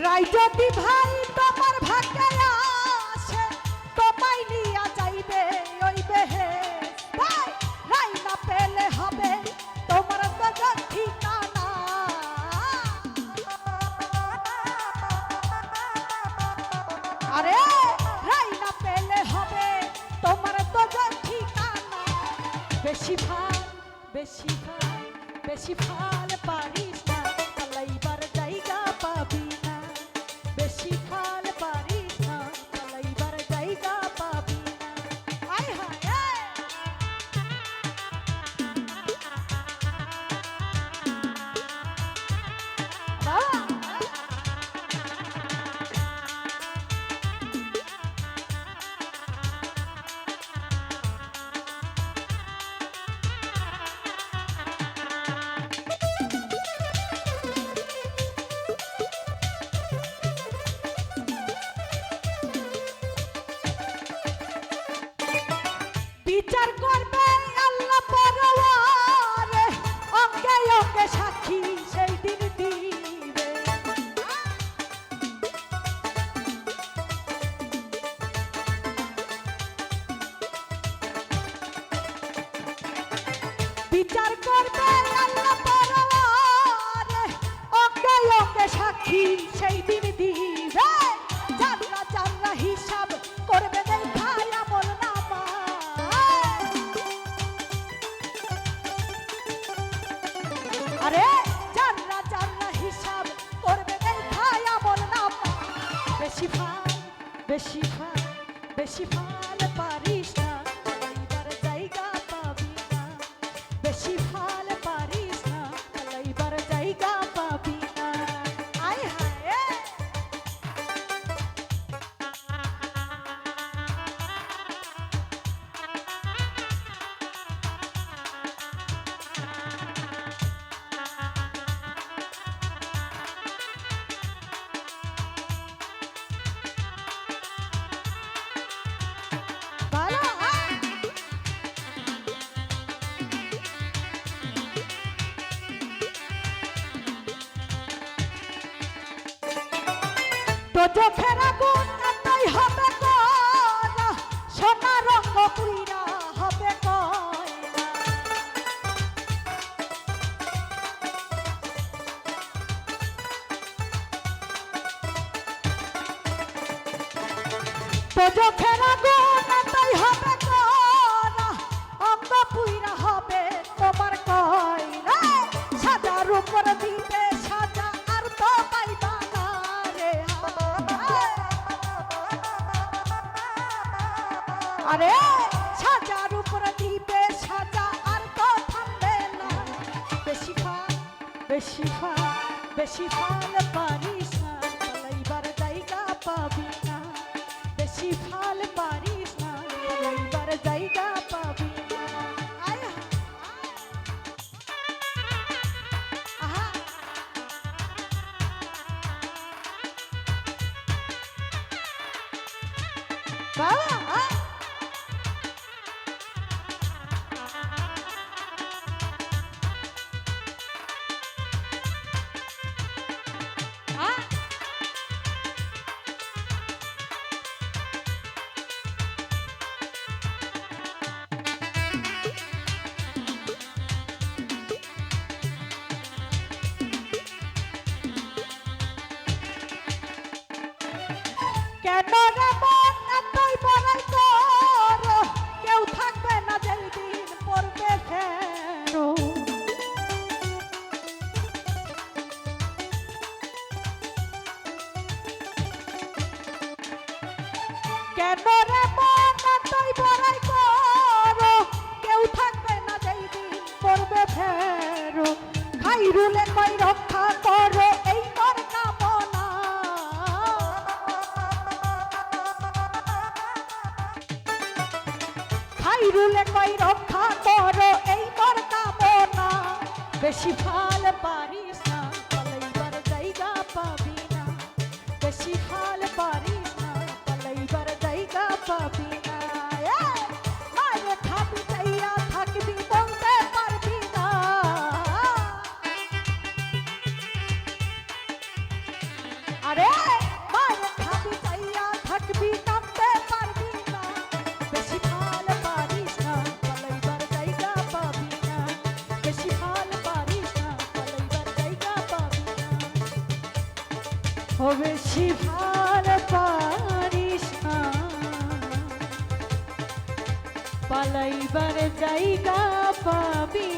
রাই যদি ভাই তোমার ভাগ্যে আসে তোমায় নিয়া যাইবে ওই বেহেশ ভাই রাই না পেলে হবে তোমার গজব ঠিকানা আরে রাই না পেলে হবে তোমার গজব ঠিকানা বেশি ভাল বেশি ভাল বেশি ভাল পারিস না পালাইবার জায়গা পাবি না বেশি ভাল পারিস না পালাইবার জায়গা পাবি না আয় হায় বিচার করবে আল্লাহ পরওয়ার অঙ্গে অঙ্গে সাক্ষী সেই দিন দিবে বিচার করবে আল্লাহ পরওয়ার অঙ্গে অঙ্গে সাক্ষী সেই দিন দিবে জানলা জানলা হিসাব করবে দেখায় আমল নামা আরে জানলা জানলা হিসাব করবে দেখায় আমল নামা বেশি ভাল বেশি ভাল বেশি ভাল পারিস না পালাইবার জায়গা পাবি না বেশি ভাল পারিস না পালাইবার জায়গা পাবি না আয় হায় ভালো তো চোখের আগুন এতই হবে কয়না সোনা রঙ পুইরা হবে কয়না তো চোখের আগুন এতই হবে কয়না অঙ্গ পুইরা হবে তোমার কয়না সাজার উপর দিবে সাজা আর তো পাইবা না রে আরে সাজার উপর দিবে সাজা আর তো থামবে না বেশি ভাল বেশি ভাল বেশি ভাল পারিস না পালাইবার জায়গা পাবি না বেশি ভাল পারিস না পালাইবার জায়গা পাবি না আয় আহা বাবা কেন রে মন এতই বড়াই কর কেউ থাকবে না যেই দিন পড়বে ফেরো কেন রে মন এতই বড়াই কর কেউ থাকবে না যেই দিন পড়বে ফেরো খাইরুলে কই রক্ষা করো এই তোর কামনা খাইরুলে কই রক্ষা করো এই তোর কামনা বেশি ভাল পারিস না পালাইবার জায়গা পাবি না বেশি ভাল পারিস না পালাইবার জায়গা পাবি না মারে খাবি চাইয়া থাকবি বলতে পারবি না আরে ও বেশি ভাল পারিস না, পালাইবার জায়গা পাবি